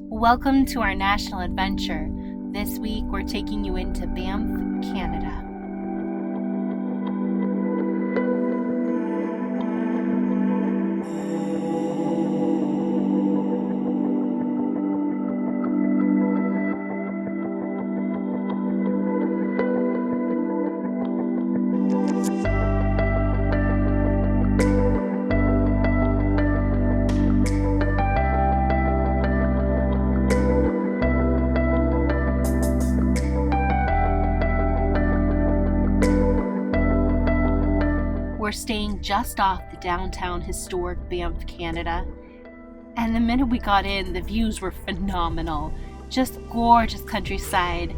Welcome to our national adventure. This week we're taking you into Banff, Canada. We're staying just off the downtown historic Banff, Canada. And the minute we got in, the views were phenomenal. Just gorgeous countryside.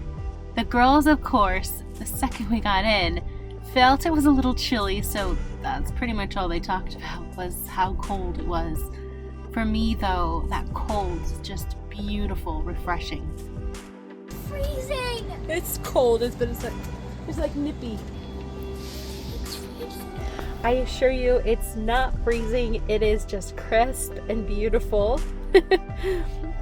The girls, of course, the second we got in, felt it was a little chilly, so that's pretty much all they talked about was how cold it was. For me, though, that cold is just beautiful, refreshing. Freezing! It's cold, but it's like nippy. I assure you, it's not freezing. It is just crisp and beautiful.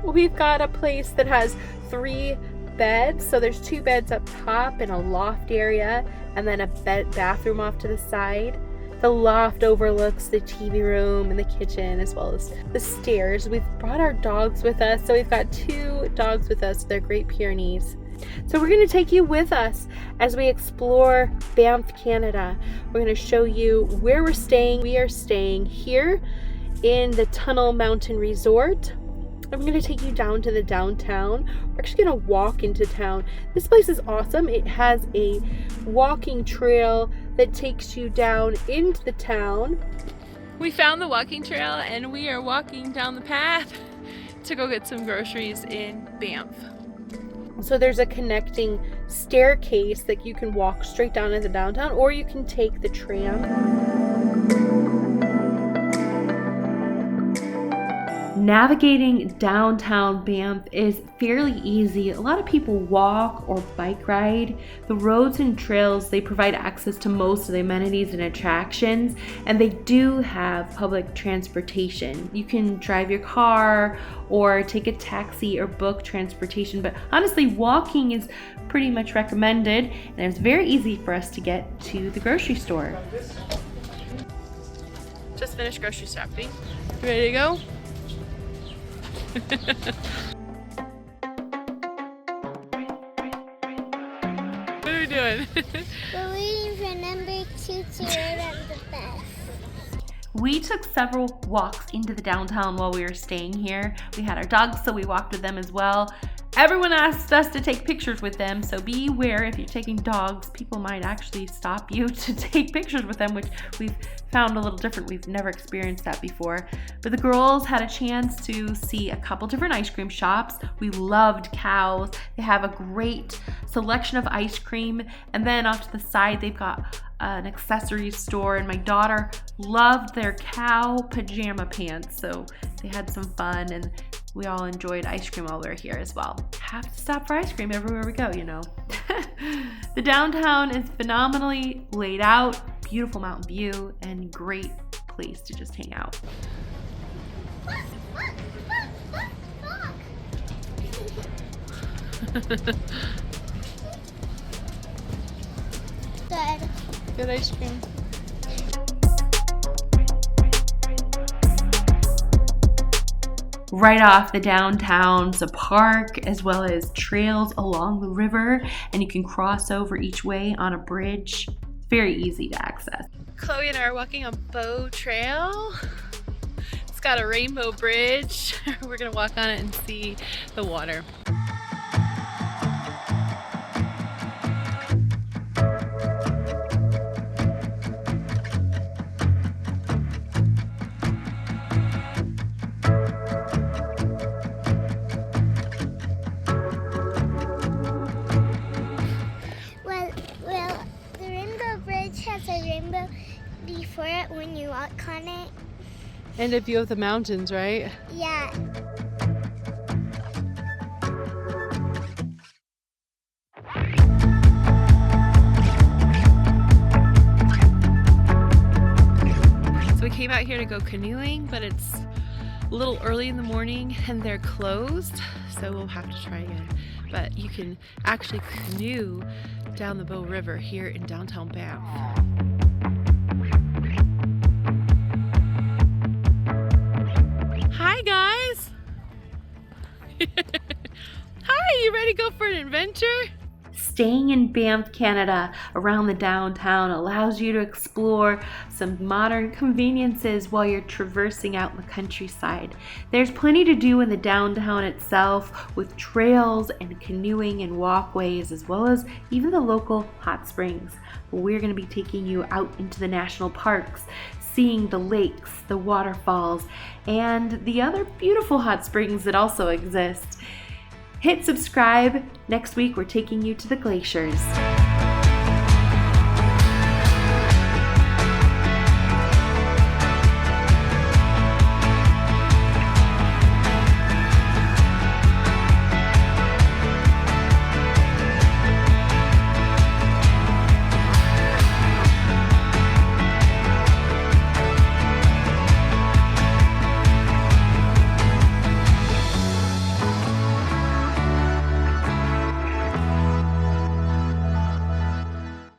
We've got a place that has 3 beds. So there's 2 beds up top and a loft area, and then a bathroom off to the side. The loft overlooks the TV room and the kitchen, as well as the stairs. We've brought our dogs with us. So we've got 2 dogs with us. They're Great Pyrenees. So we're going to take you with us as we explore Banff, Canada. We're going to show you where we're staying. We are staying here in the Tunnel Mountain Resort. And we're going to take you down to the downtown. We're actually going to walk into town. This place is awesome. It has a walking trail that takes you down into the town. We found the walking trail and we are walking down the path to go get some groceries in Banff. So there's a connecting staircase that you can walk straight down into downtown, or you can take the tram. Navigating downtown Banff is fairly easy. A lot of people walk or bike ride. The roads and trails, they provide access to most of the amenities and attractions, and they do have public transportation. You can drive your car or take a taxi or book transportation, but honestly, walking is pretty much recommended, and it's very easy for us to get to the grocery store. Just finished grocery shopping. You ready to go? What are we doing? We're waiting for number 2 to ride on the bus. We took several walks into the downtown while we were staying here. We had our dogs, so we walked with them as well. Everyone asked us to take pictures with them, so be aware if you're taking dogs, people might actually stop you to take pictures with them, which we've found a little different. We've never experienced that before. But the girls had a chance to see a couple different ice cream shops. We loved Cow's. They have a great selection of ice cream. And then off to the side, they've got an accessories store, and my daughter loved their cow pajama pants. So they had some fun, and we all enjoyed ice cream while we were here as well. Have to stop for ice cream everywhere we go, you know. The downtown is phenomenally laid out, beautiful mountain view, and great place to just hang out. Good. Good ice cream. Right off the downtown's a park, as well as trails along the river, and you can cross over each way on a bridge. It's very easy to access. Chloe and I are walking on Bow Trail. It's got a rainbow bridge. We're gonna walk on it and see the water. Well, the rainbow bridge has a rainbow before it when you walk on it. And a view of the mountains, right? Yeah. So we came out here to go canoeing, but it's a little early in the morning and they're closed, so we'll have to try again. But you can actually canoe down the Bow River here in downtown Banff. Hi guys! Hi, you ready to go for an adventure? Staying in Banff Canada around the downtown allows you to explore some modern conveniences while you're traversing out in the countryside. There's plenty to do in the downtown itself, with trails and canoeing and walkways, as well as even the local hot springs. We're going to be taking you out into the national parks, seeing the lakes, the waterfalls, and the other beautiful hot springs that also exist. Hit subscribe. Next week, we're taking you to the glaciers.